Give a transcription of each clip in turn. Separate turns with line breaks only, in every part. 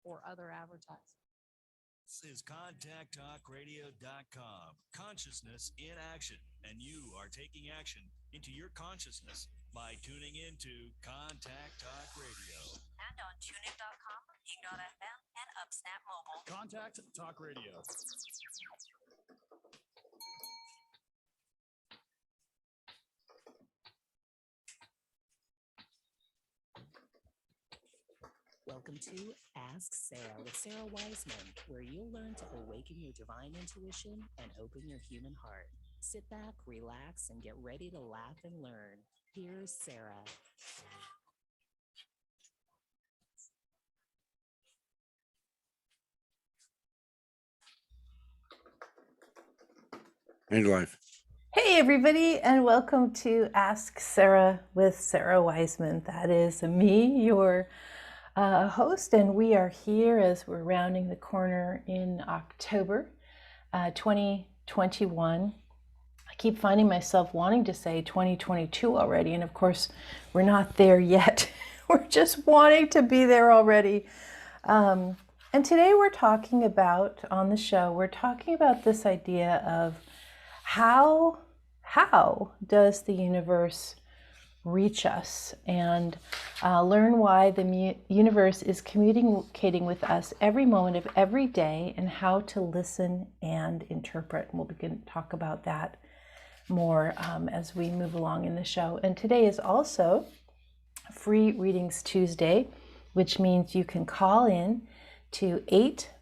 or other advertising.
This is ContactTalkRadio.com. Consciousness in action. And you are taking action into your consciousness by tuning into Contact Talk Radio.
And on TuneIn.com, Ing.fm, and UpSnap Mobile.
Contact Talk Radio.
Welcome to Ask Sara with Sara Wieman, where you'll learn to awaken your divine intuition and open your human heart. Sit back, relax, and get ready to laugh and learn. Here's Sara.
And life.
Hey everybody, and welcome to Ask Sara with Sara Wieman. That is me, your host, and we are here as we're rounding the corner in October 2021. I keep finding myself wanting to say 2022 already, and of course we're not there yet. We're just wanting to be there already. And today we're talking about, on the show, we're talking about this idea of how does the universe reach us, and learn why the universe is communicating with us every moment of every day, and how to listen and interpret. And we'll begin to talk about that more as we move along in the show. And today is also Free Readings Tuesday, which means you can call in to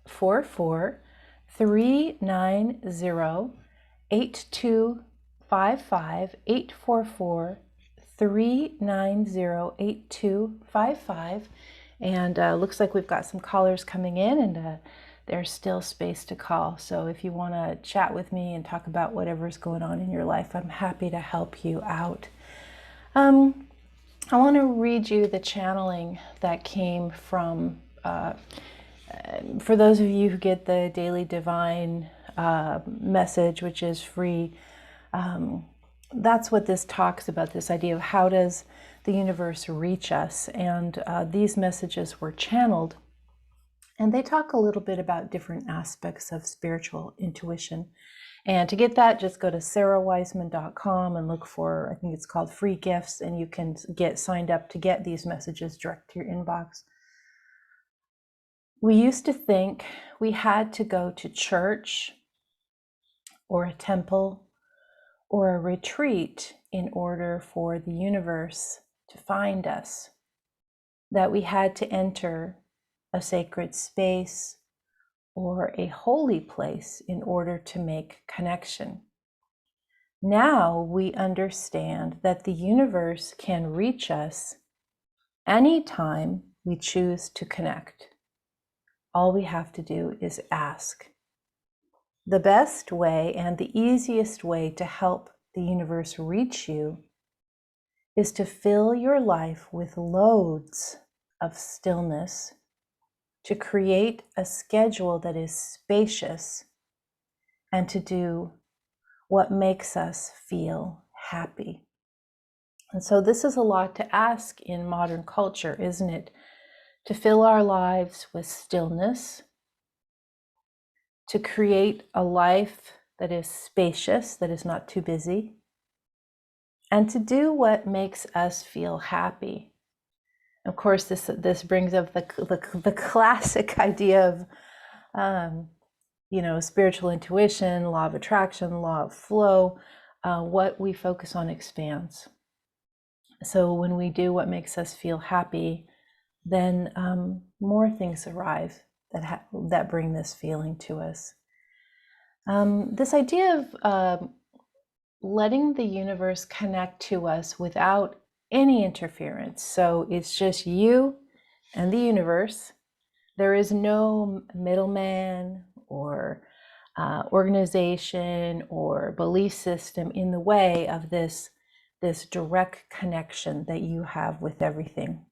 844-390-8255, 844-390-8255. And looks like we've got some callers coming in, and there's still space to call. So if you want to chat with me and talk about whatever's going on in your life, I'm happy to help you out. I want to read you the channeling that came from, for those of you who get the Daily Divine message, which is free, that's what this talks about, this idea of how does the universe reach us. And these messages were channeled, and they talk a little bit about different aspects of spiritual intuition. And to get that, just go to sarawieman.com and look for, I think it's called Free Gifts, and you can get signed up to get these messages direct to your inbox. We used to think we had to go to church or a temple or a retreat in order for the universe to find us, that we had to enter a sacred space or a holy place in order to make connection. Now we understand that the universe can reach us anytime we choose to connect. All we have to do is ask. The best way and the easiest way to help the universe reach you is to fill your life with loads of stillness, to create a schedule that is spacious, and to do what makes us feel happy. And so this is a lot to ask in modern culture, isn't it? To fill our lives with stillness, to create a life that is spacious, that is not too busy, and to do what makes us feel happy. Of course, this brings up the classic idea of, spiritual intuition, law of attraction, law of flow. What we focus on expands. So when we do what makes us feel happy, then more things arrive that bring this feeling to us. This idea of letting the universe connect to us without any interference. So it's just you and the universe. There is no middleman or organization or belief system in the way of this direct connection that you have with everything.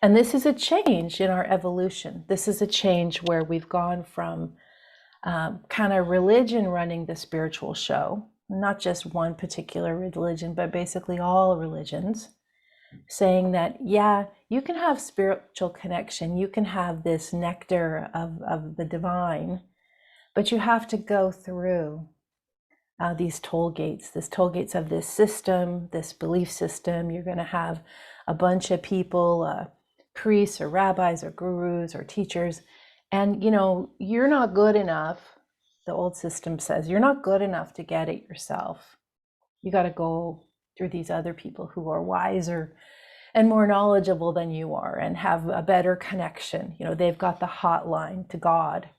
And this is a change in our evolution. This is a change where we've gone from kind of religion running the spiritual show, not just one particular religion, but basically all religions, saying that, yeah, you can have spiritual connection, you can have this nectar of the divine, but you have to go through these toll gates of this system, this belief system. You're going to have a bunch of people, priests or rabbis or gurus or teachers, and you're not good enough. The old system says you're not good enough to get it yourself. You got to go through these other people who are wiser and more knowledgeable than you are and have a better connection. They've got the hotline to God.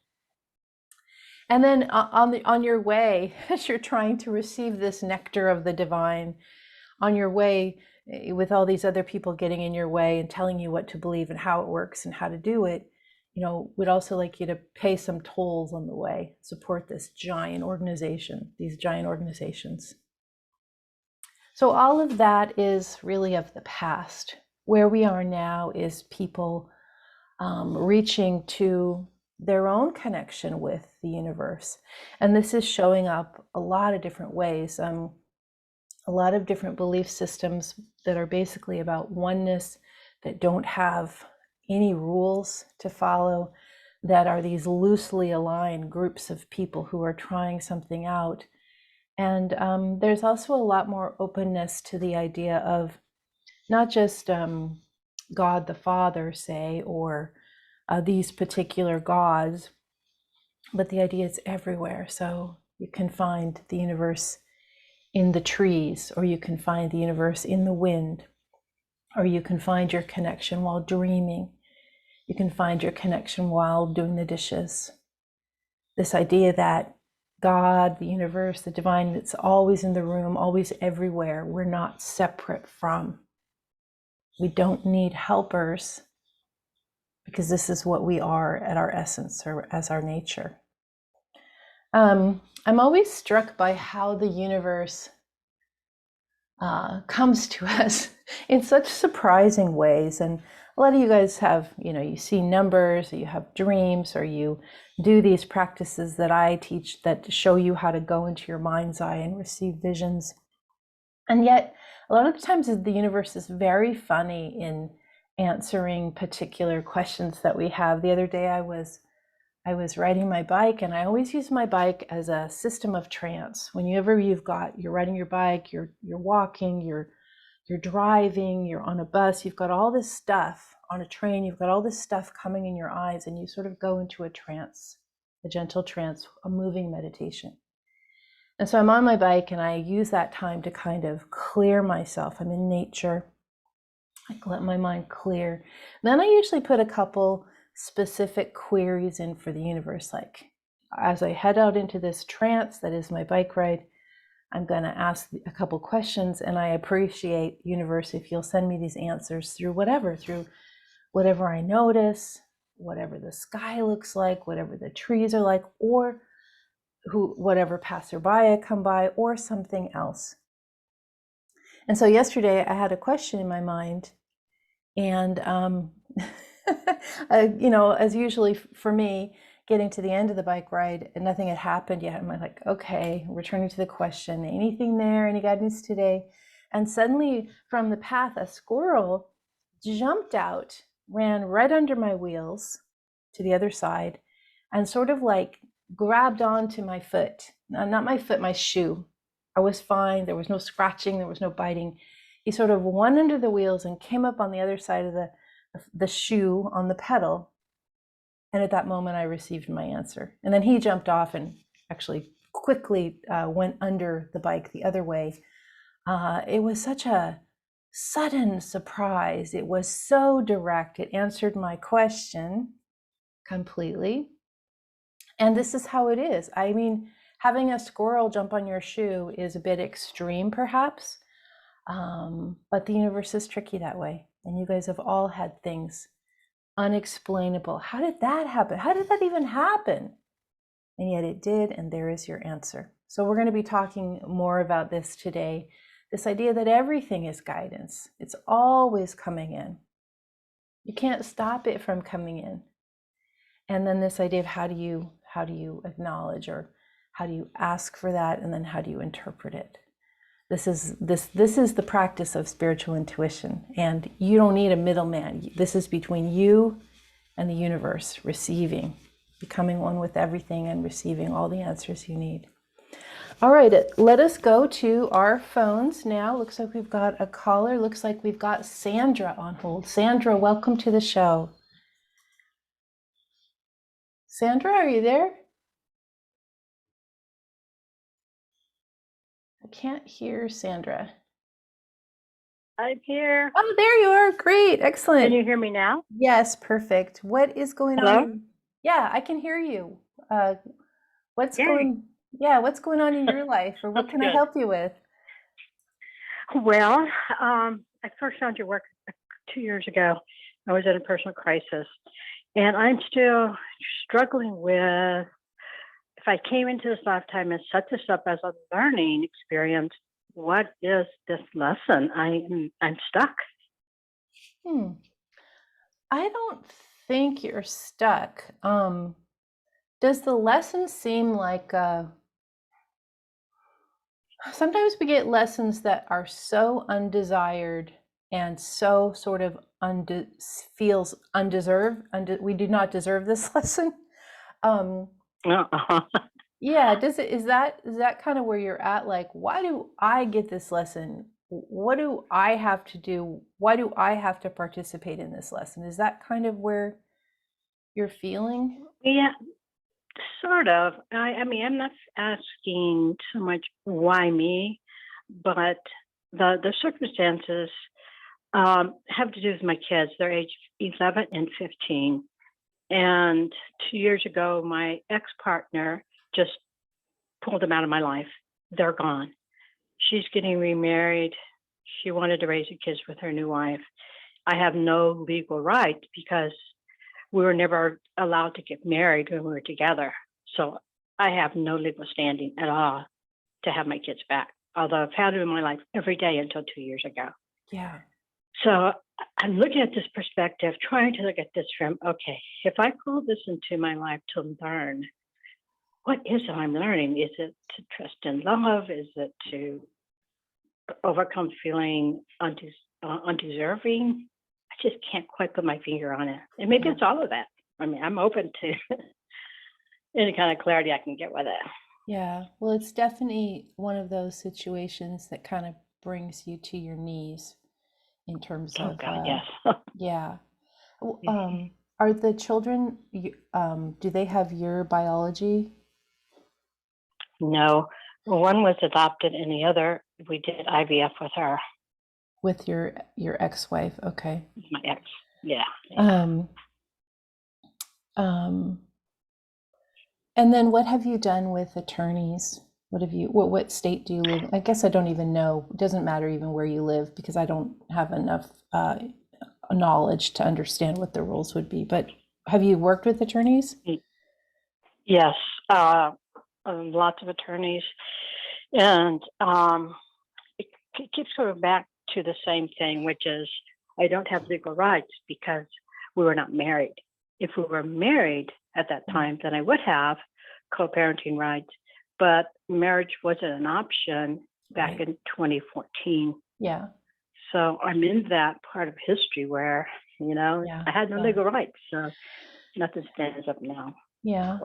And then on your way, as you're trying to receive this nectar of the divine, on your way, with all these other people getting in your way and telling you what to believe and how it works and how to do it, we'd also like you to pay some tolls on the way, support this giant organization, these giant organizations. So all of that is really of the past. Where we are now is people reaching to their own connection with the universe. And this is showing up a lot of different ways. A lot of different belief systems that are basically about oneness, that don't have any rules to follow, that are these loosely aligned groups of people who are trying something out. And there's also a lot more openness to the idea of not just God the Father, say, or these particular gods, but the idea is everywhere. So you can find the universe in the trees, or you can find the universe in the wind, or you can find your connection while dreaming. You can find your connection while doing the dishes. This idea that God, the universe, the divine, it's always in the room, always everywhere. We're not separate from. We don't need helpers, because this is what we are at our essence, or as our nature. I'm always struck by how the universe comes to us in such surprising ways. And a lot of you guys have, you see numbers, or you have dreams, or you do these practices that I teach that show you how to go into your mind's eye and receive visions. And yet, a lot of the times the universe is very funny in answering particular questions that we have. The other day I was riding my bike, and I always use my bike as a system of trance. Whenever you're riding your bike, you're walking, you're driving, you're on a bus, you've got all this stuff on a train, you've got all this stuff coming in your eyes, and you sort of go into a trance, a gentle trance, a moving meditation. And so I'm on my bike, and I use that time to kind of clear myself. I'm in nature. I let my mind clear. Then I usually put a couple specific queries in for the universe. Like, as I head out into this trance that is my bike ride, I'm going to ask a couple questions, and I appreciate, universe, if you'll send me these answers through whatever I notice, whatever the sky looks like, whatever the trees are like, or whatever passerby I come by, or something else. And so yesterday I had a question in my mind, and as usually for me, getting to the end of the bike ride and nothing had happened yet, I'm like, okay, returning to the question, anything there, any guidance today? And suddenly from the path, a squirrel jumped out, ran right under my wheels to the other side, and sort of like grabbed onto my foot. Not my foot, my shoe. I was fine. There was no scratching. There was no biting. He sort of went under the wheels and came up on the other side of the shoe on the pedal. And at that moment, I received my answer. And then he jumped off and actually quickly went under the bike the other way. It was such a sudden surprise. It was so direct. It answered my question completely. And this is how it is. I mean, having a squirrel jump on your shoe is a bit extreme, perhaps, but the universe is tricky that way. And you guys have all had things unexplainable. How did that happen? How did that even happen? And yet it did, and there is your answer. So we're going to be talking more about this today. This idea that everything is guidance. It's always coming in. You can't stop it from coming in. And then this idea of how do you acknowledge, or how do you ask for that, and then how do you interpret it? This is the practice of spiritual intuition, and you don't need a middleman. This is between you and the universe, receiving, becoming one with everything and receiving all the answers you need. All right, let us go to our phones now. Looks like we've got a caller. Looks like we've got Sandra on hold. Sandra, welcome to the show. Sandra, are you there? I can't hear Sandra.
I'm here.
Oh, there you are. Great. Excellent.
Can you hear me now?
Yes, perfect. What is going
Hello?
on? Yeah, I can hear you. What's
Yay.
what's going on in your life, or what
That's
can I
good.
help you with?
Well, I first found your work 2 years ago. I was in a personal crisis, and I'm still struggling with if I came into this lifetime and set this up as a learning experience, what is this lesson? I'm stuck.
I don't think you're stuck. Does the lesson seem like sometimes we get lessons that are so undesired and so sort of feels undeserved. We do not deserve this lesson.
Uh-huh.
Yeah, is that kind of where you're at? Like, why do I get this lesson? What do I have to do? Why do I have to participate in this lesson? Is that kind of where you're feeling?
Yeah, sort of. I mean, I'm not asking so much why me, but the circumstances have to do with my kids. They're age 11 and 15. And 2 years ago, my ex-partner just pulled them out of my life. They're gone. She's getting remarried. She wanted to raise the kids with her new wife. I have no legal right because we were never allowed to get married when we were together. So I have no legal standing at all to have my kids back, although I've had them in my life every day until 2 years ago.
Yeah.
So I'm looking at this perspective, trying to look at this from, okay, if I call this into my life to learn, what is it I'm learning? Is it to trust in love? Is it to overcome feeling undeserving? I just can't quite put my finger on it. And maybe it's all of that. I mean, I'm open to any kind of clarity I can get with it.
Yeah. Well, it's definitely one of those situations that kind of brings you to your knees in terms
Oh
of
God, yes.
yeah. Are the children do they have your biology?
No, one was adopted and the other, we did IVF with her.
With your ex-wife? Okay.
My ex. Yeah.
And then what have you done with attorneys? What state do you live in? I guess I don't even know. It doesn't matter even where you live because I don't have enough knowledge to understand what the rules would be. But have you worked with attorneys?
Yes, lots of attorneys. And it keeps going back to the same thing, which is I don't have legal rights because we were not married. If we were married at that time, then I would have co-parenting rights, but marriage wasn't an option back in 2014.
Yeah.
So I'm in that part of history where, I had no legal rights. So nothing stands up now.
Yeah.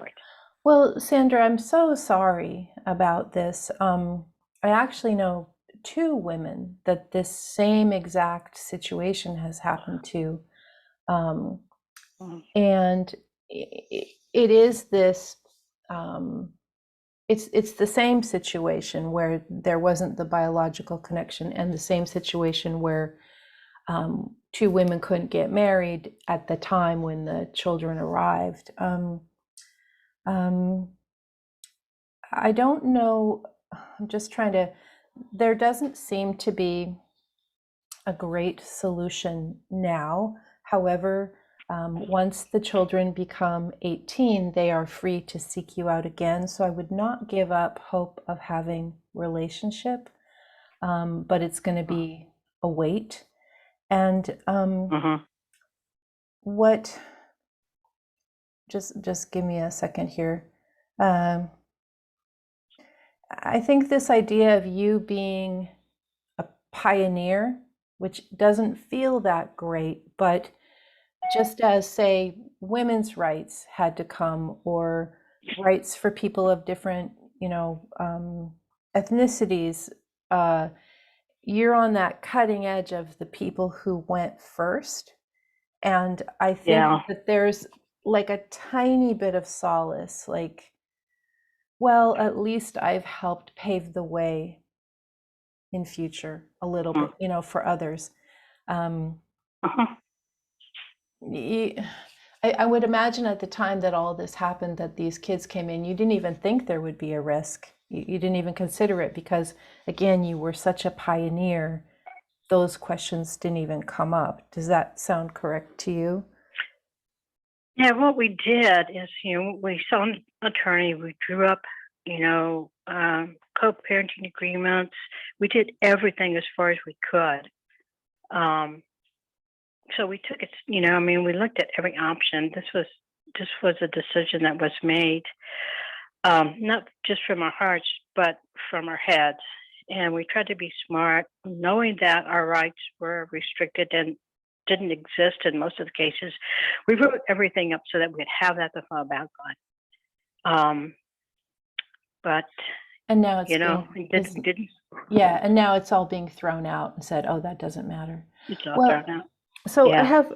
Well, Sandra, I'm so sorry about this. I actually know 2 women that this same exact situation has happened to. And it is this, it's the same situation where there wasn't the biological connection, and the same situation where 2 women couldn't get married at the time when the children arrived. I don't know. I'm just trying to, there doesn't seem to be a great solution now. However, once the children become 18, they are free to seek you out again. So I would not give up hope of having relationship, but it's going to be a wait. And what? Just give me a second here. I think this idea of you being pioneer, which doesn't feel that great, but just as, say, women's rights had to come, or rights for people of different, ethnicities, you're on that cutting edge of the people who went first. And I think
Yeah.
that there's like a tiny bit of solace, like, well, at least I've helped pave the way in future a little bit, for others.
Uh-huh.
I would imagine at the time that all this happened, that these kids came in, you didn't even think there would be a risk. You didn't even consider it because, again, you were such a pioneer. Those questions didn't even come up. Does that sound correct to you?
Yeah, what we did is, we saw an attorney, we drew up, co-parenting agreements. We did everything as far as we could. So we took it, we looked at every option. This was a decision that was made, not just from our hearts, but from our heads. And we tried to be smart, knowing that our rights were restricted and didn't exist in most of the cases. We wrote everything up so that we'd have that to fall back on. But
And now it's
we didn't.
Yeah, and now it's all being thrown out and said, "Oh, that doesn't matter."
It's all
Well,
thrown out.
so
Yeah.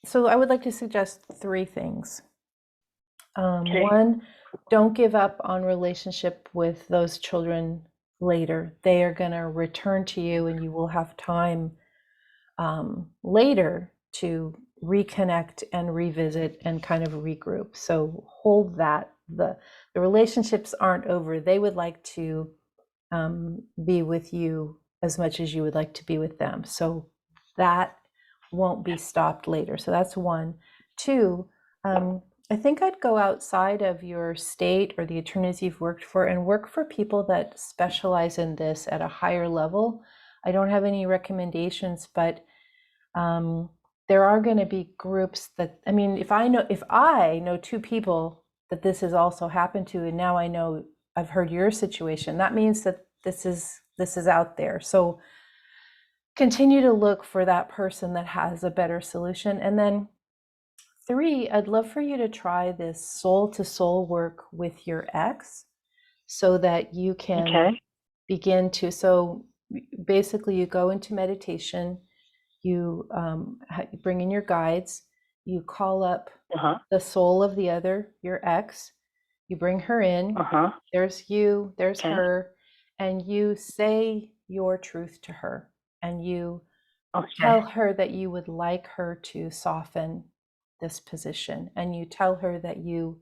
so I would like to suggest 3 things.
Okay.
1, don't give up on relationship with those children later. They are going to return to you, and you will have time later to reconnect and revisit and kind of regroup. So hold that. The relationships aren't over. They would like to be with you as much as you would like to be with them. So that won't be stopped later. So that's 1. 2, I think I'd go outside of your state or the attorneys you've worked for and work for people that specialize in this at a higher level. I don't have any recommendations, but there are going to be groups that, if I know 2 people that this has also happened to, and now I know I've heard your situation, that means that this is out there. So continue to look for that person that has a better solution. And then 3, I'd love for you to try this soul to soul work with your ex so that you can begin to, so basically you go into meditation, you bring in your guides, you call up the soul of the other, your ex, you bring her in, there's you, there's her, and you say your truth to her, and you tell her that you would like her to soften this position, and you tell her that you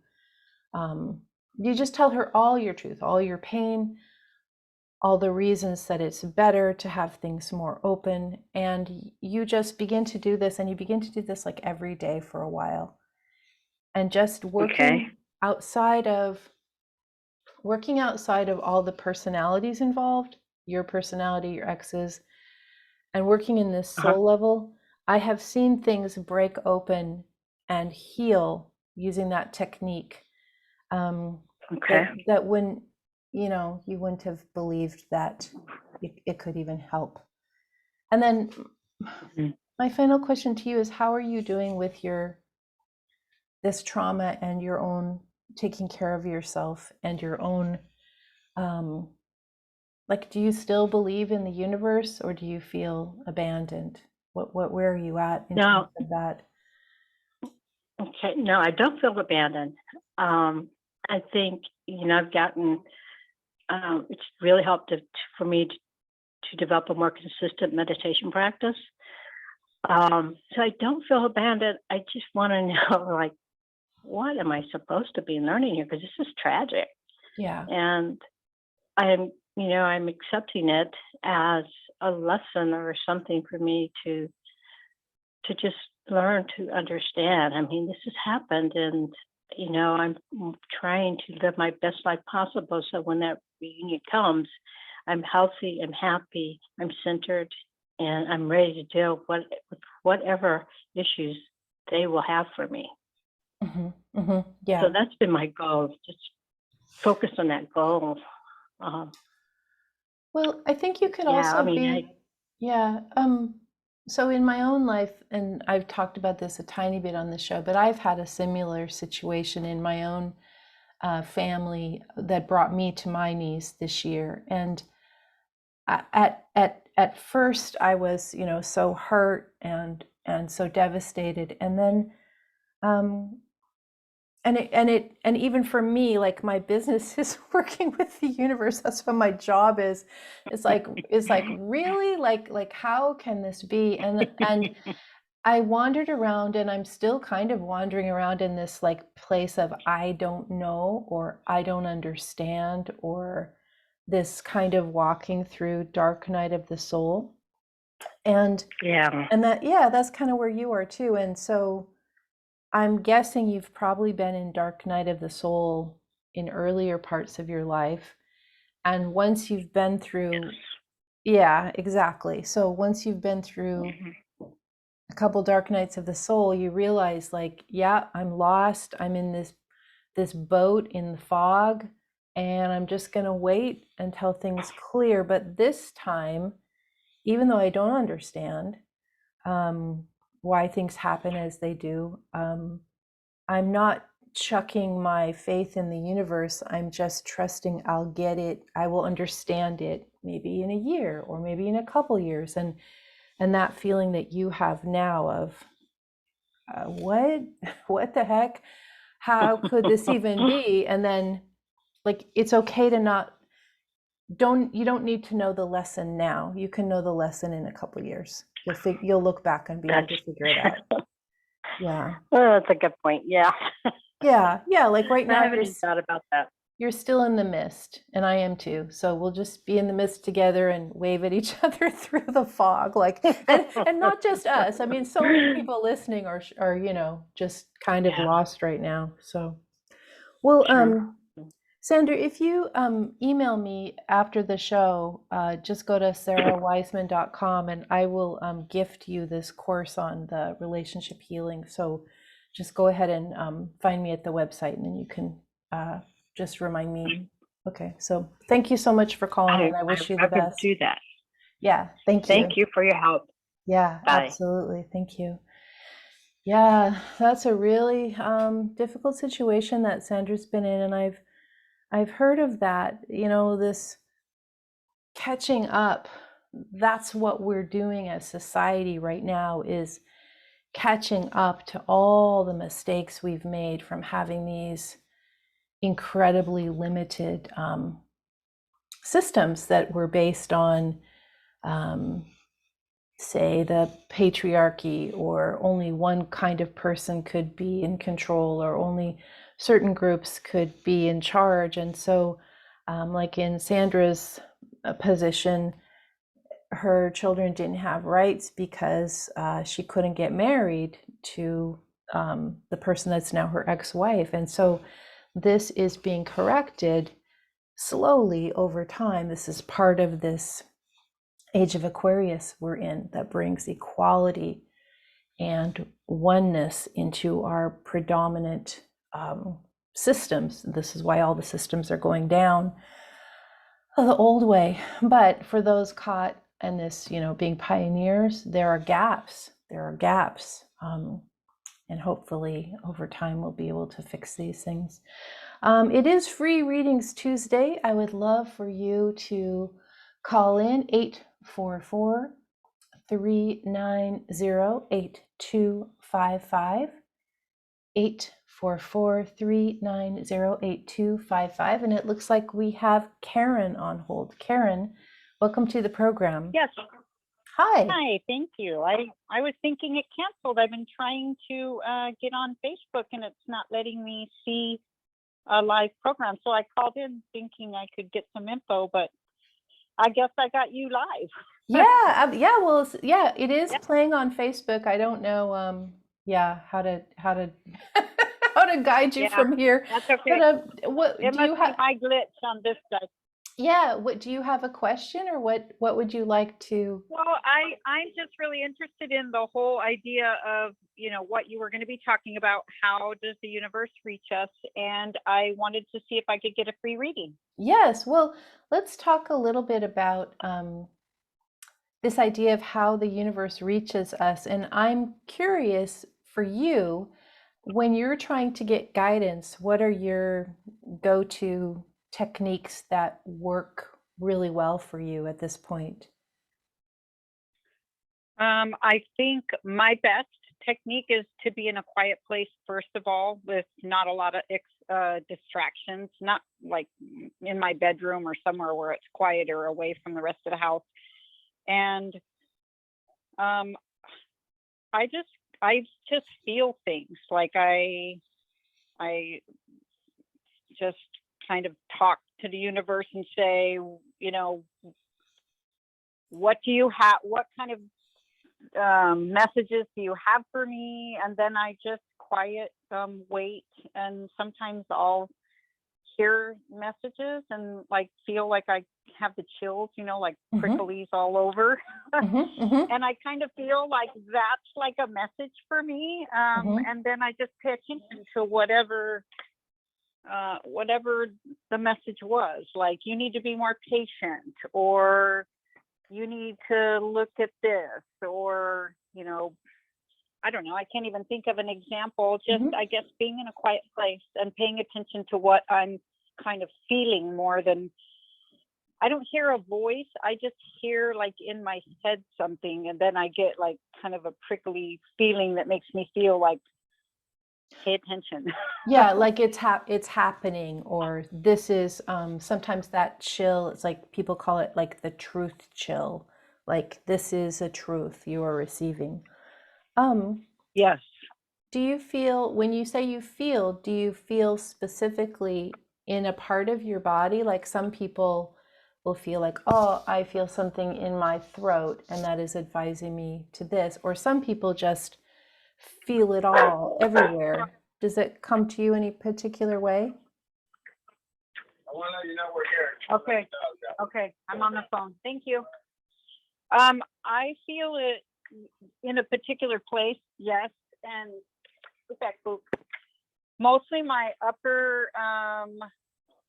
just tell her all your truth, all your pain, all the reasons that it's better to have things more open. And you just begin to do this, and you begin to do this like every day for a while, and just working outside of all the personalities involved, your personality, your ex's, and working in this soul level. I have seen things break open and heal using that technique. That when you wouldn't have believed that it could even help. And then my final question to you is, how are you doing with this trauma and your own taking care of yourself and your own, do you still believe in the universe, or do you feel abandoned? Where are you at in terms of that?
Okay. No, I don't feel abandoned. I think, I've gotten, it's really helped for me to develop a more consistent meditation practice. So I don't feel abandoned. I just want to know, what am I supposed to be learning here? Because this is tragic.
Yeah.
And I'm accepting it as a lesson or something for me to just learn to understand. This has happened, and I'm trying to live my best life possible. So when that reunion comes, I'm healthy, I'm happy, I'm centered, and I'm ready to deal with whatever issues they will have for me.
Yeah.
So that's been my goal, just focus on that goal.
Well, I think you could
Yeah, I
also
mean,
be, yeah. So in my own life, and I've talked about this a tiny bit on the show, but I've had a similar situation in my own family that brought me to my knees this year. And at first, I was, so hurt and so devastated, and then um, and even for me, like my business is working with the universe. That's what my job is. It's like really like how can this be? And I wandered around, and I'm still kind of wandering around in this like place of I don't know, or I don't understand, or this kind of walking through dark night of the soul. And
yeah,
and that, yeah, that's kind of where you are too. And so I'm guessing you've probably been in dark night of the soul in earlier parts of your life. And once you've been through, yeah, exactly. So once you've been through
mhm,
a couple dark nights of the soul, you realize like, yeah, I'm lost. I'm in this boat in the fog, and I'm just going to wait until things clear. But this time, even though I don't understand um, why things happen as they do, I'm not chucking my faith in the universe. I'm just trusting I'll get it. I will understand it maybe in a year or maybe in a couple years. And that feeling that you have now of what what the heck? How could this even be? And then like it's okay to not you don't need to know the lesson now. You can know the lesson in a couple years. You'll look back and be able
that's
to figure it out. Yeah.
oh, that's a good point. Yeah,
Yeah, like right
I
now
haven't even thought about that.
you're still in the mist, and I am too. So we'll just be in the mist together and wave at each other through the fog, like, and not just us. I mean, so many people listening are just kind of
Yeah,
lost right now. So, well,
sure.
Sandra, if you email me after the show, just go to sarawiseman.com, and I will gift you this course on the relationship healing. So just go ahead and find me at the website, and then you can just remind me. Okay, so thank you so much for calling, and I wish you
I
the
could
best.
do that.
Yeah, thank you.
Thank you for your help.
Yeah,
Bye.
absolutely. Thank you. Yeah, that's a really difficult situation that Sandra's been in, and I've heard of that, this catching up. That's what we're doing as society right now, is catching up to all the mistakes we've made from having these incredibly limited systems that were based on, um, say, the patriarchy, or only one kind of person could be in control, or only certain groups could be in charge. And so, like in Sandra's position, her children didn't have rights because she couldn't get married to the person that's now her ex-wife. And so this is being corrected slowly over time. This is part of this age of Aquarius we're in, that brings equality and oneness into our predominant systems. This is why all the systems are going down the old way. But for those caught in this, being pioneers, there are gaps. And hopefully over time we'll be able to fix these things. It is Free Readings Tuesday. I would love for you to call in 844-390-8255. 844-390-8255. And it looks like we have Karen on hold. Karen, welcome to the program.
Yes.
Hi.
Hi, thank you. I was thinking it canceled. I've been trying to get on Facebook, and it's not letting me see a live program. So I called in thinking I could get some info, but I guess I got you live.
Yeah, well, it is
Yeah.
playing on Facebook. I don't know how to how to guide you
Yeah,
from here.
That's okay.
But what
It
do
must
you
be
have?
my glitch on this side.
Yeah, what do you have a question, or what would you like to?
Well, I'm just really interested in the whole idea of, what you were going to be talking about. How does the universe reach us? And I wanted to see if I could get a free reading.
Yes, well, let's talk a little bit about this idea of how the universe reaches us. And I'm curious for you, when you're trying to get guidance, what are your go-to techniques that work really well for you at this point?
I think my best technique is to be in a quiet place, first of all, with not a lot of distractions, not like in my bedroom or somewhere where it's quiet or away from the rest of the house. And um, I just feel things like I just kind of talk to the universe and say, what do you have? What kind of messages do you have for me? And then I just quiet, wait, and sometimes I'll hear messages and like feel like I have the chills, like
Mm-hmm.
pricklies all over.
Mm-hmm. Mm-hmm.
And I kind of feel like that's like a message for me.
Mm-hmm.
And then I just pay attention to whatever the message was. Like, you need to be more patient, or you need to look at this, or I don't know, I can't even think of an example. Just
Mm-hmm.
I guess being in a quiet place and paying attention to what I'm kind of feeling, more than I don't hear a voice. I just hear like in my head something, and then I get like kind of a prickly feeling that makes me feel like, pay attention.
Yeah, like it's happening, or this is sometimes that chill, it's like people call it like the truth chill. Like this is a truth you are receiving. Um,
Yes.
do you feel, when you say you feel, do you feel specifically in a part of your body? Like some people will feel like, oh, I feel something in my throat, and that is advising me to this. Or some people just feel it all everywhere. Does it come to you any particular way?
Okay. Okay. I'm on the phone. Thank you. I feel it in a particular place, yes, and with that boot, mostly my upper,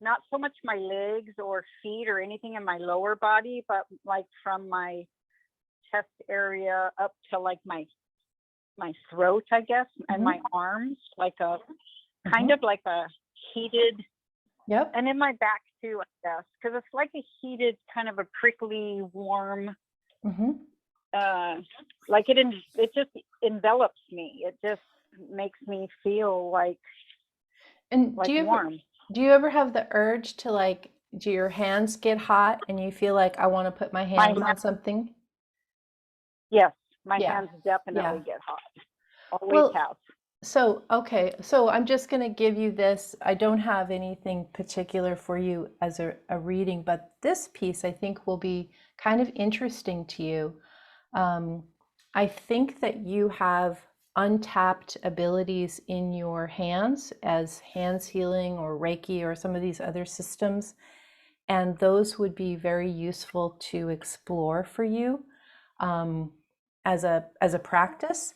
not so much my legs or feet or anything in my lower body, but like from my chest area up to like my throat, I guess, and
Mhm.
my arms, like a kind
Mhm.
of like a heated,
Yep.
and in my back too, I guess, because it's like a heated, kind of a prickly, warm,
Mhm.
like it just envelops me. It just makes me feel like
And
warm.
do you ever have the urge to, like, do your hands get hot and you feel like I want to put my
My
hands on something?
Yes, my
Yeah.
hands definitely
Yeah.
get hot. Always
Well,
have.
okay, so I'm just going to give you this. I don't have anything particular for you as a reading, but this piece I think will be kind of interesting to you. Um, I think that you have untapped abilities in your hands, as hands healing or Reiki or some of these other systems, and those would be very useful to explore for you um, as a practice.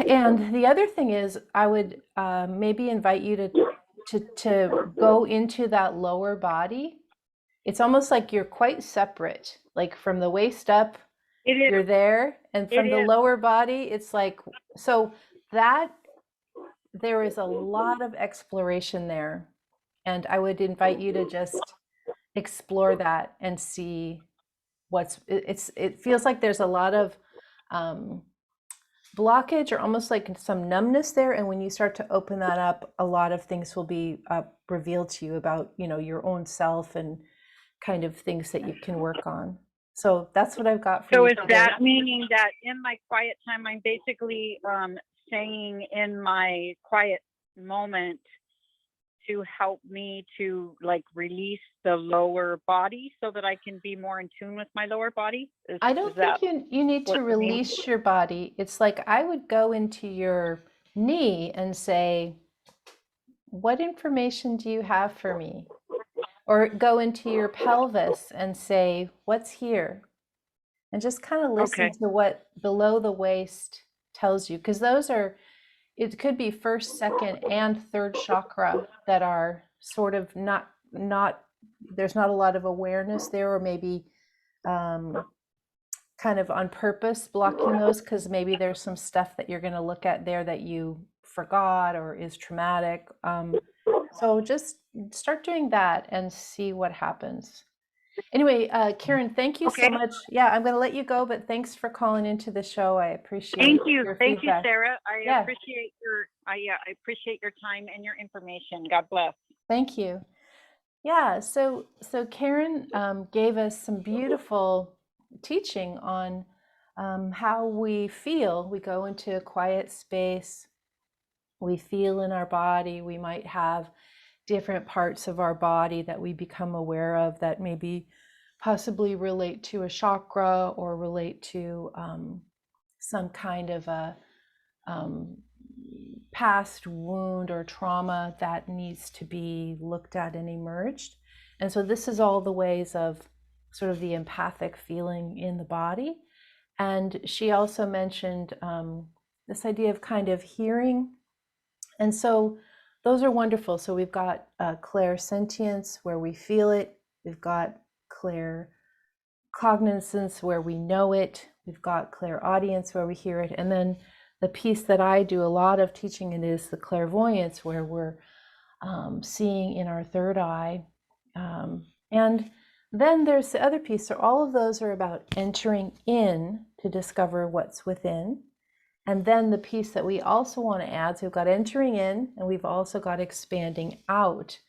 And the other thing is, I would maybe invite you to go into that lower body. It's almost like you're quite separate, like from the waist up,
It
you're
is.
there, and
It
from the
is.
lower body, it's like, so that there is a lot of exploration there. And I would invite you to just explore that and see it feels like there's a lot of um, blockage or almost like some numbness there, and when you start to open that up, a lot of things will be revealed to you about your own self and kind of things that you can work on. So that's what I've got for
So
you
is
today.
that meaning that in my quiet time, I'm basically saying in my quiet moment to help me to like release the lower body so that I can be more in tune with my lower body?
I don't think you need to
what you mean?
release your body. It's like I would go into your knee and say, what information do you have for me? Or go into your pelvis and say, what's here? And just kind of listen
Okay.
to what below the waist tells you, because those are, it could be first, second, and third chakra that are sort of not there's not a lot of awareness there, or maybe kind of on purpose blocking those, because maybe there's some stuff that you're going to look at there that you forgot or is traumatic. So just start doing that and see what happens. Anyway, Karen, thank you so
Okay.
much. Yeah, I'm going to let you go, but thanks for calling into the show. I appreciate
Thank you.
your
Thank you,
feedback.
Sarah. I
Yeah.
appreciate I appreciate your time and your information. God bless.
Thank you. Yeah, so Karen gave us some beautiful teaching on how we feel. We go into a quiet space, we feel in our body. We might have different parts of our body that we become aware of that maybe possibly relate to a chakra or relate to some kind of a past wound or trauma that needs to be looked at and emerged. And so this is all the ways of sort of the empathic feeling in the body. And she also mentioned this idea of kind of hearing. And so those are wonderful. So we've got clairsentience where we feel it. We've got claircognizance where we know it. We've got clairaudience where we hear it. And then the piece that I do a lot of teaching in is the clairvoyance, where we're seeing in our third eye. And then there's the other piece. So all of those are about entering in to discover what's within. And then the piece that we also want to add, so we've got entering in, and we've also got expanding out,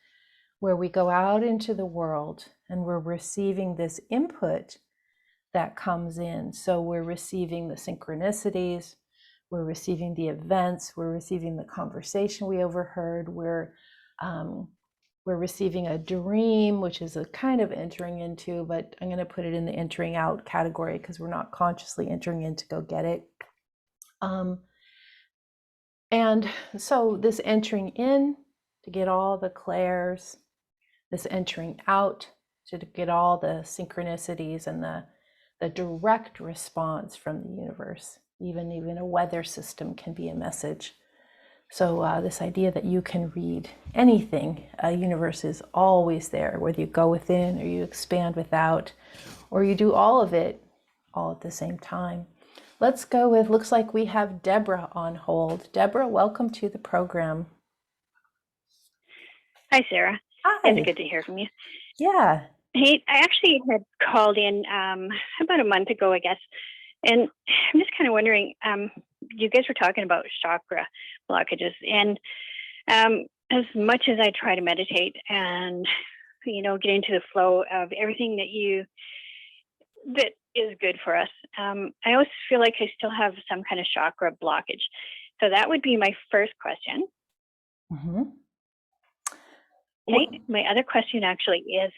where we go out into the world and we're receiving this input that comes in. So we're receiving the synchronicities, we're receiving the events, we're receiving the conversation we overheard, we're receiving a dream, which is a kind of entering into, but I'm going to put it in the entering out category because we're not consciously entering in to go get it. And so this entering in to get all the clairs, this entering out to get all the synchronicities and the direct response from the universe. Even a weather system can be a message. So this idea that you can read anything, a universe is always there, whether you go within or you expand without, or you do all of it all at the same time. Let's go with, looks like we have Deborah on hold. Deborah, welcome to the program.
Hi, Sarah.
Hi.
It's good to hear from you.
Yeah.
Hey, I actually had called in about a month ago, I guess, and I'm just kind of wondering, you guys were talking about chakra blockages, and as much as I try to meditate and, get into the flow of everything that is good for us, I always feel like I still have some kind of chakra blockage. So that would be my first question.
Mm-hmm.
Okay. My other question actually is,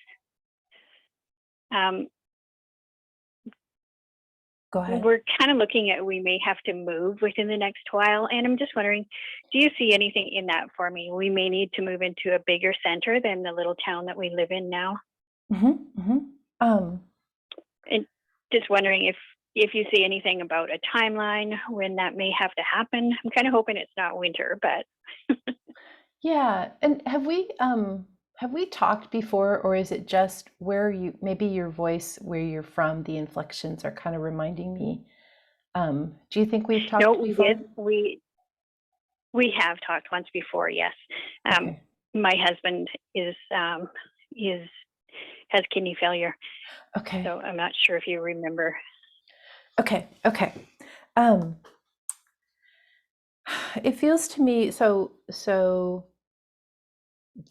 go ahead.
we're kind of looking at, we may have to move within the next while. And I'm just wondering, do you see anything in that for me? We may need to move into a bigger center than the little town that we live in now.
Mm-hmm. Mm-hmm.
And just wondering if you see anything about a timeline when that may have to happen. I'm kind of hoping it's not winter, but.
Yeah. And have we talked before, or is it just where maybe your voice, where you're from, the inflections are kind of reminding me? Do you think we've talked before?
No, we have talked once before, yes.
Okay.
My husband has kidney failure.
Okay.
So I'm not sure if you remember.
Okay. It feels to me, so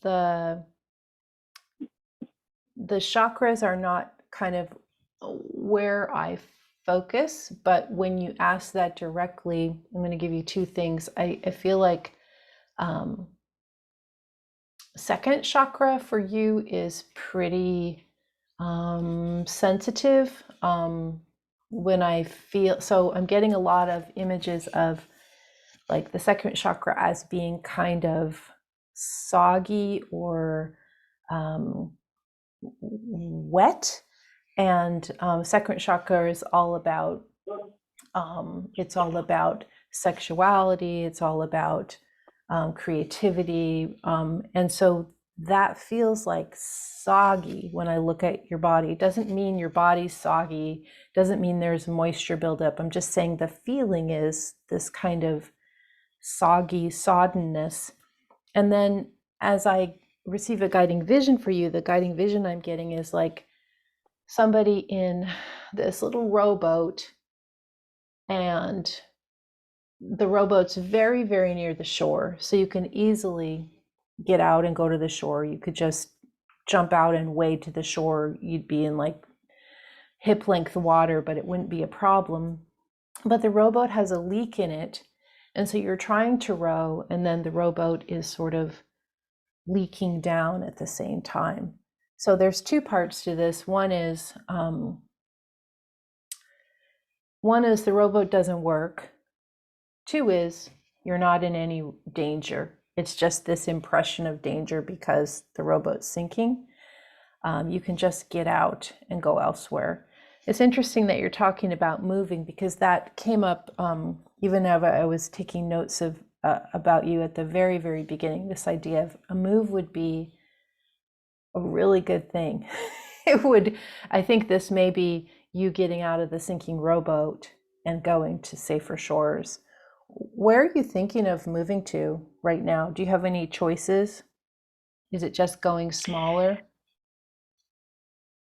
the chakras are not kind of where I focus, but when you ask that directly, I'm going to give you two things. I feel like second chakra for you is pretty sensitive. When I feel, so I'm getting a lot of images of like the second chakra as being kind of soggy or wet. And second chakra is all about it's all about sexuality. It's all about creativity, and so that feels like soggy when I look at your body. It doesn't mean your body's soggy. Doesn't mean there's moisture buildup. I'm just saying the feeling is this kind of soggy soddenness. And then as I receive a guiding vision for you, the guiding vision I'm getting is like somebody in this little rowboat, and the rowboat's very, very near the shore. So you can easily get out and go to the shore. You could just jump out and wade to the shore. You'd be in like hip length water, but it wouldn't be a problem. But the rowboat has a leak in it. And so you're trying to row, and then the rowboat is sort of leaking down at the same time. So there's two parts to this. One is the rowboat doesn't work. Two is you're not in any danger. It's just this impression of danger because the rowboat's sinking. You can just get out and go elsewhere. It's interesting that you're talking about moving, because that came up even as I was taking notes of about you at the very, very beginning. This idea of a move would be a really good thing. It would, I think this may be you getting out of the sinking rowboat and going to safer shores. Where are you thinking of moving to right now? Do you have any choices? Is it just going smaller?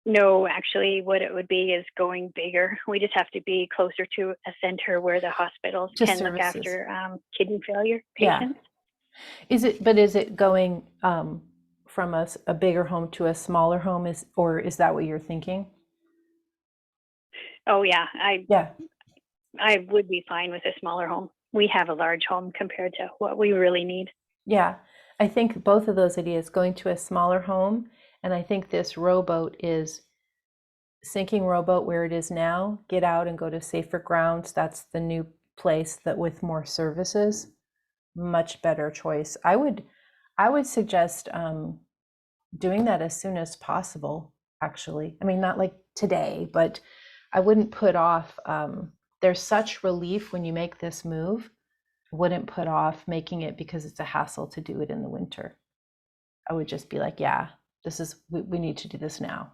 No, actually, what it would be is going bigger. We just have to be closer to a center where the hospitals
Just
can look
services.
after kidney failure
Yeah.
patients.
Is it going from a bigger home to a smaller home, or is that what you're thinking?
Oh yeah,
Yeah.
I would be fine with a smaller home. We have a large home compared to what we really need.
Yeah. I think both of those ideas, going to a smaller home, and I think this rowboat is sinking rowboat where it is now, get out and go to safer grounds. That's the new place that with more services, much better choice. I would suggest doing that as soon as possible, actually. I mean, not like today, but I wouldn't put off. There's such relief when you make this move. I wouldn't put off making it because it's a hassle to do it in the winter. I would just be like, yeah, we need to do this now.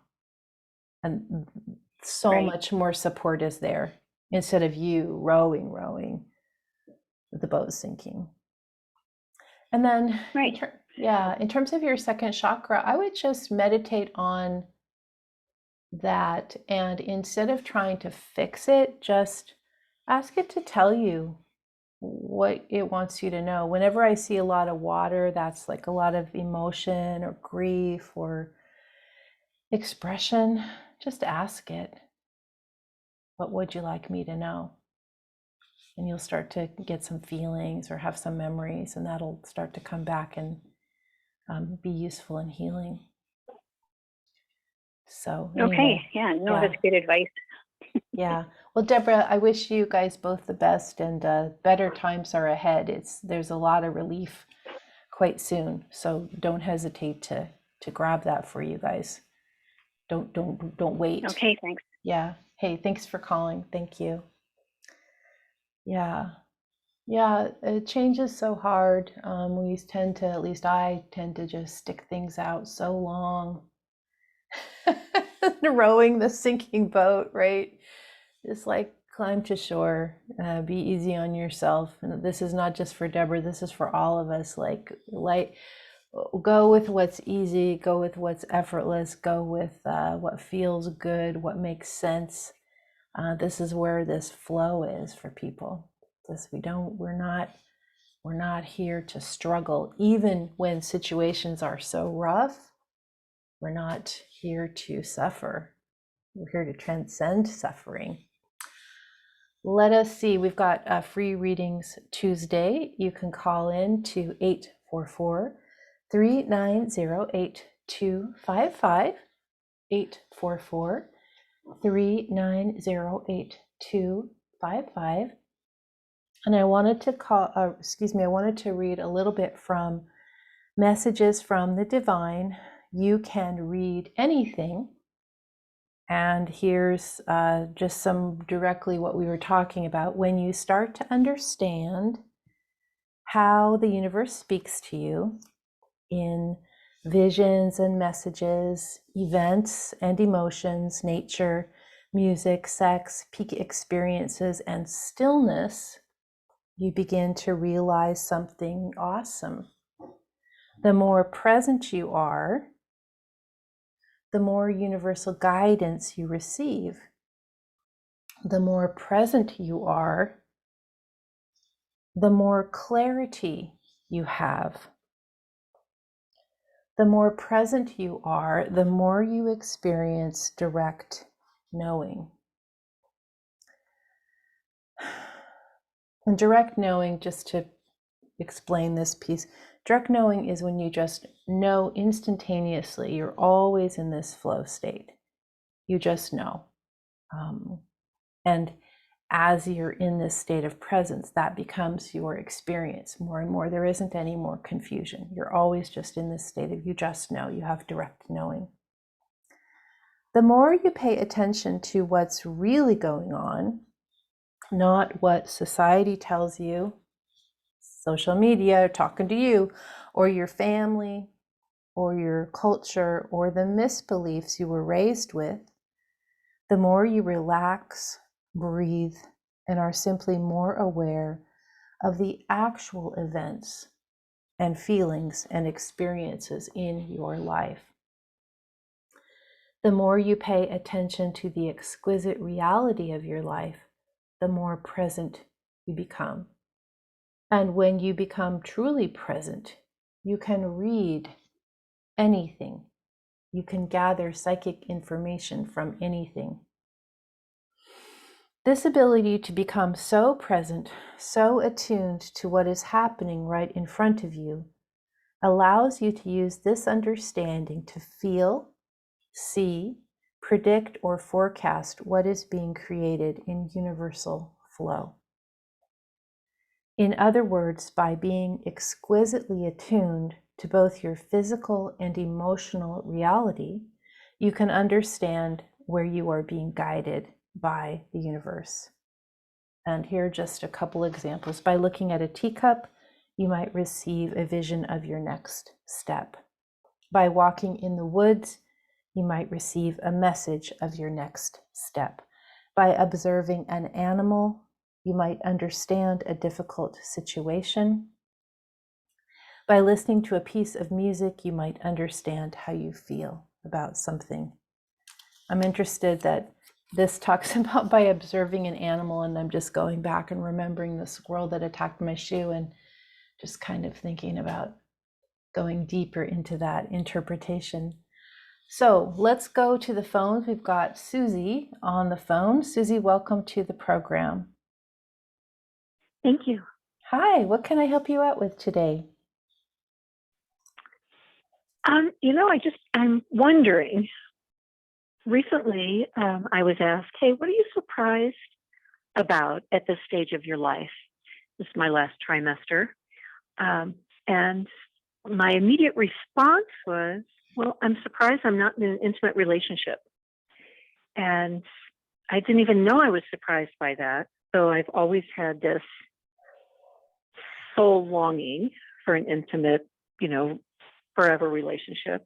And so
Right.
much more support is there instead of you rowing, the boat sinking. And then,
Right.
in terms of your second chakra, I would just meditate on that. And instead of trying to fix it, just ask it to tell you what it wants you to know. Whenever I see a lot of water, that's like a lot of emotion or grief or expression, just ask it, what would you like me to know? And you'll start to get some feelings or have some memories, and that'll start to come back and be useful in healing. So anyway,
Okay. Yeah. No, that's good advice.
Yeah. Well, Deborah, I wish you guys both the best, and better times are ahead. There's a lot of relief quite soon, so don't hesitate to grab that for you guys. Don't wait.
Okay. Thanks.
Yeah. Hey, thanks for calling. Thank you. Yeah. Change is so hard. We tend to, at least I tend to just stick things out so long. Rowing the sinking boat, right? Just like climb to shore, be easy on yourself. And this is not just for Deborah, this is for all of us. Like go with what's easy, go with what's effortless, go with what feels good, what makes sense. This is where this flow is for people. We're not here to struggle, even when situations are so rough. We're not here to suffer. We're here to transcend suffering. Let us see, we've got free readings Tuesday. You can call in to 844-390-8255, 844-390-8255. And I wanted to read a little bit from Messages from the Divine, you can read anything. And here's just some directly what we were talking about. When you start to understand how the universe speaks to you in visions and messages, events and emotions, nature, music, sex, peak experiences, and stillness, you begin to realize something awesome. The more present you are, the more universal guidance you receive. The more present you are, the more clarity you have. The more present you are, the more you experience direct knowing. And direct knowing, just to explain this piece, direct knowing is when you just know instantaneously. You're always in this flow state. You just know. And as you're in this state of presence, that becomes your experience more and more. There isn't any more confusion. You're always just in this state of you just know. You have direct knowing. The more you pay attention to what's really going on, not what society tells you, social media talking to you, or your family, or your culture, or the misbeliefs you were raised with, the more you relax, breathe, and are simply more aware of the actual events and feelings and experiences in your life. The more you pay attention to the exquisite reality of your life, the more present you become. And when you become truly present, you can read anything. You can gather psychic information from anything. This ability to become so present, so attuned to what is happening right in front of you, allows you to use this understanding to feel, see, predict, or forecast what is being created in universal flow. In other words, by being exquisitely attuned to both your physical and emotional reality, you can understand where you are being guided by the universe. And here are just a couple examples. By looking at a teacup, you might receive a vision of your next step. By walking in the woods, you might receive a message of your next step. By observing an animal, you might understand a difficult situation. By listening to a piece of music, you might understand how you feel about something. I'm interested that this talks about by observing an animal, and I'm just going back and remembering the squirrel that attacked my shoe and just kind of thinking about going deeper into that interpretation. So let's go to the phones. We've got Susie on the phone. Susie, welcome to the program.
Thank you.
Hi, what can I help you out with today?
I'm wondering, recently I was asked, hey, what are you surprised about at this stage of your life? This is my last trimester. And my immediate response was, well, I'm surprised I'm not in an intimate relationship. And I didn't even know I was surprised by that. So I've always had this soul longing for an intimate, forever relationship.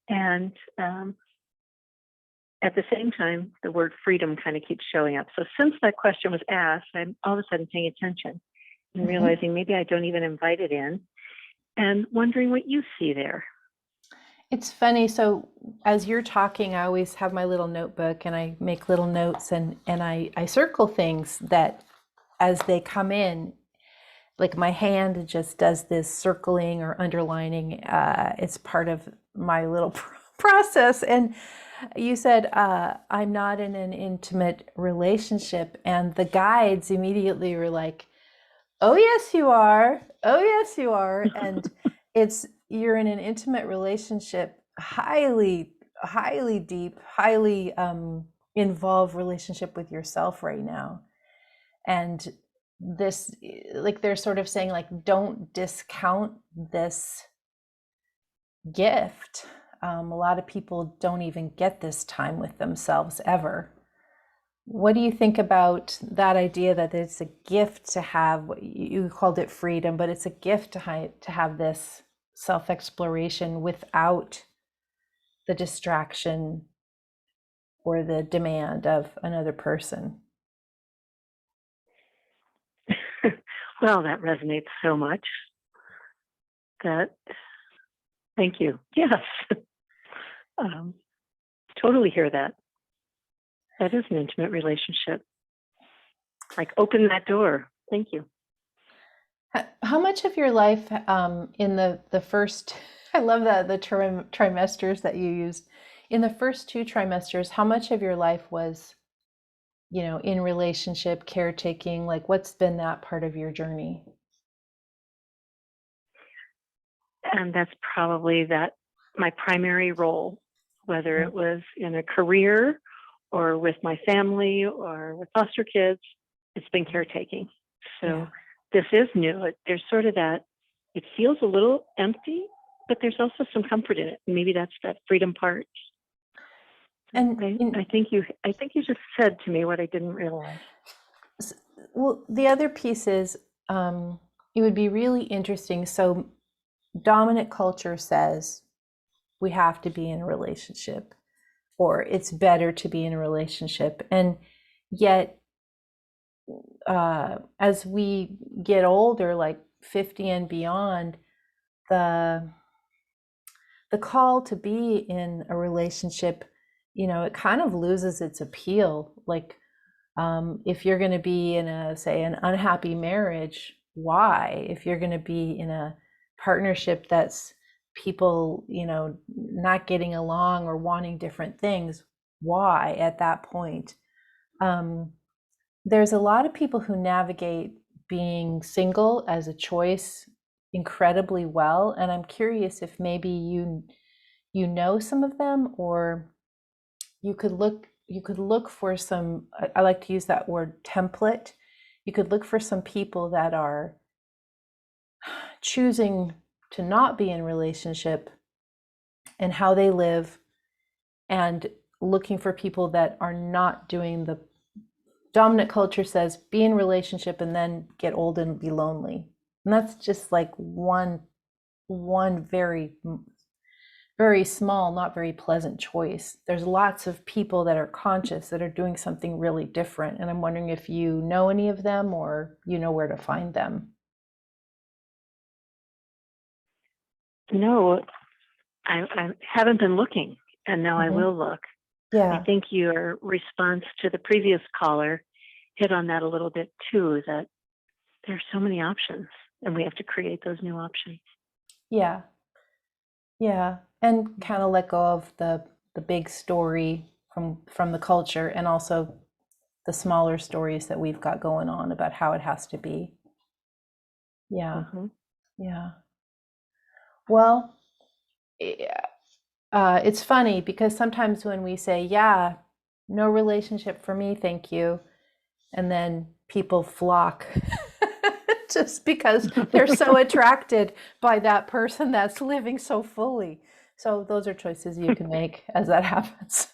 And at the same time, the word freedom kind of keeps showing up. So since that question was asked, I'm all of a sudden paying attention and realizing maybe I don't even invite it in, and wondering what you see there.
It's funny. So as you're talking, I always have my little notebook and I make little notes and I circle things that as they come in, like my hand just does this circling or underlining. It's part of my little process. And you said, I'm not in an intimate relationship. And the guides immediately were like, oh, yes, you are. Oh, yes, you are. And you're in an intimate relationship, highly deep, highly involved relationship with yourself right now. And this, like they're sort of saying, like, don't discount this gift. A lot of people don't even get this time with themselves ever. What do you think about that idea that it's a gift to have, what you called it freedom, but it's a gift to have this self-exploration without the distraction or the demand of another person?
Well, that resonates so much. Thank you. Yes. um, totally hear that. That is an intimate relationship. Like, open that door. Thank you.
How much of your life in the first, I love the trimesters that you used. In the first 2 trimesters, how much of your life was, in relationship, caretaking? Like, what's been that part of your journey?
And that's probably my primary role, whether it was in a career or with my family or with foster kids, it's been caretaking. So this is new. There's sort of that, it feels a little empty, but there's also some comfort in it. Maybe that's that freedom part.
And
I think you just said to me what I didn't realize.
Well, the other piece is, it would be really interesting. So dominant culture says we have to be in a relationship, or it's better to be in a relationship. And yet, as we get older, like 50 and beyond, the call to be in a relationship, it kind of loses its appeal. Like, if you're going to be in an unhappy marriage, why? If you're going to be in a partnership that's people, not getting along or wanting different things, why at that point? There's a lot of people who navigate being single as a choice incredibly well, and I'm curious if maybe you know some of them, or you could look for some, I like to use that word, template. You could look for some people that are choosing to not be in relationship and how they live, and looking for people that are not doing the dominant culture says be in relationship and then get old and be lonely. And that's just like one very, very small, not very pleasant choice. There's lots of people that are conscious that are doing something really different. And I'm wondering if you know any of them, or you know where to find them.
No, I haven't been looking, and now I will look.
Yeah.
I think your response to the previous caller hit on that a little bit too, that there's so many options and we have to create those new options.
Yeah. And kind of let go of the big story from the culture, and also the smaller stories that we've got going on about how it has to be. Yeah. Yeah. Well, it's funny because sometimes when we say, yeah, no relationship for me, thank you, and then people flock just because they're so attracted by that person that's living so fully. So those are choices you can make as that happens.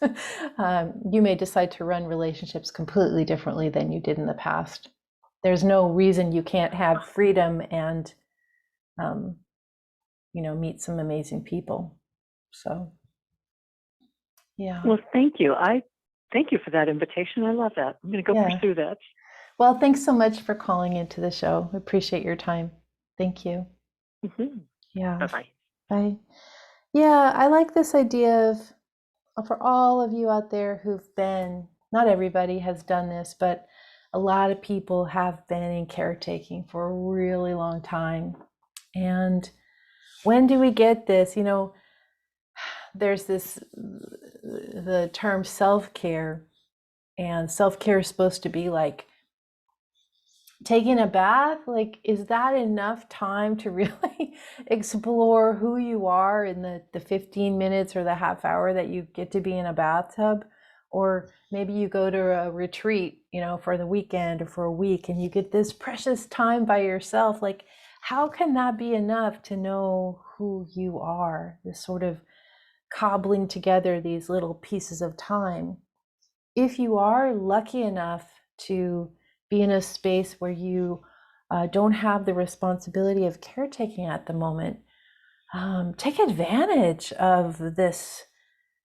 You may decide to run relationships completely differently than you did in the past. There's no reason you can't have freedom and, meet some amazing people. So, yeah.
Well, thank you. I thank you for that invitation. I love that. I'm going to go pursue that.
Well, thanks so much for calling into the show. I appreciate your time. Thank you. Yeah.
Bye-bye.
Bye. Yeah, I like this idea of, for all of you out there who've been, not everybody has done this, but a lot of people have been in caretaking for a really long time. And when do we get this? There's the term self-care, and self-care is supposed to be like taking a bath. Like, is that enough time to really explore who you are in the 15 minutes or the half hour that you get to be in a bathtub? Or maybe you go to a retreat, for the weekend or for a week, and you get this precious time by yourself. Like, how can that be enough to know who you are? This sort of cobbling together these little pieces of time. If you are lucky enough to be in a space where you don't have the responsibility of caretaking at the moment, take advantage of this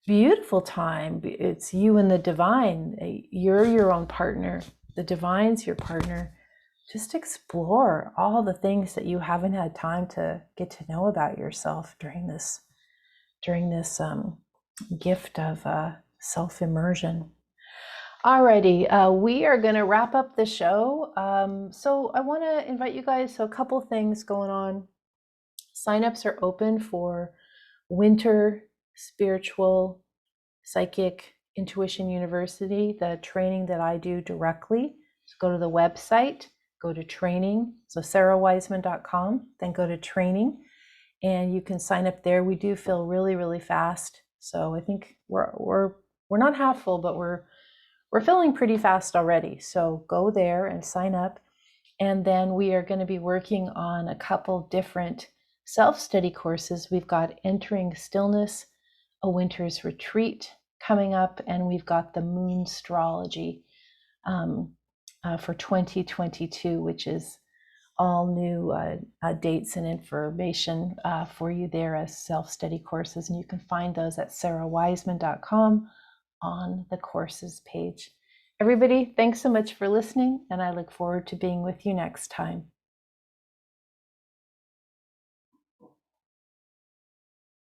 beautiful time. It's you and the divine. You're your own partner. The divine's your partner. Just explore all the things that you haven't had time to get to know about yourself during this gift of self-immersion. Alrighty, we are going to wrap up the show. So I want to invite you guys. So a couple things going on. Signups are open for Winter Spiritual Psychic Intuition University, the training that I do directly. So go to the website, go to training, so sarawiseman.com, then go to training, and you can sign up there. We do fill really, really fast. So I think we're not half full, but we're filling pretty fast already. So go there and sign up. And then we are going to be working on a couple different self-study courses. We've got Entering Stillness, a Winter's Retreat coming up, and we've got the Moon Astrology for 2022, which is all new dates and information for you there as self-study courses. And you can find those at sarawiseman.com on the courses page. Everybody, thanks so much for listening, and I look forward to being with you next time.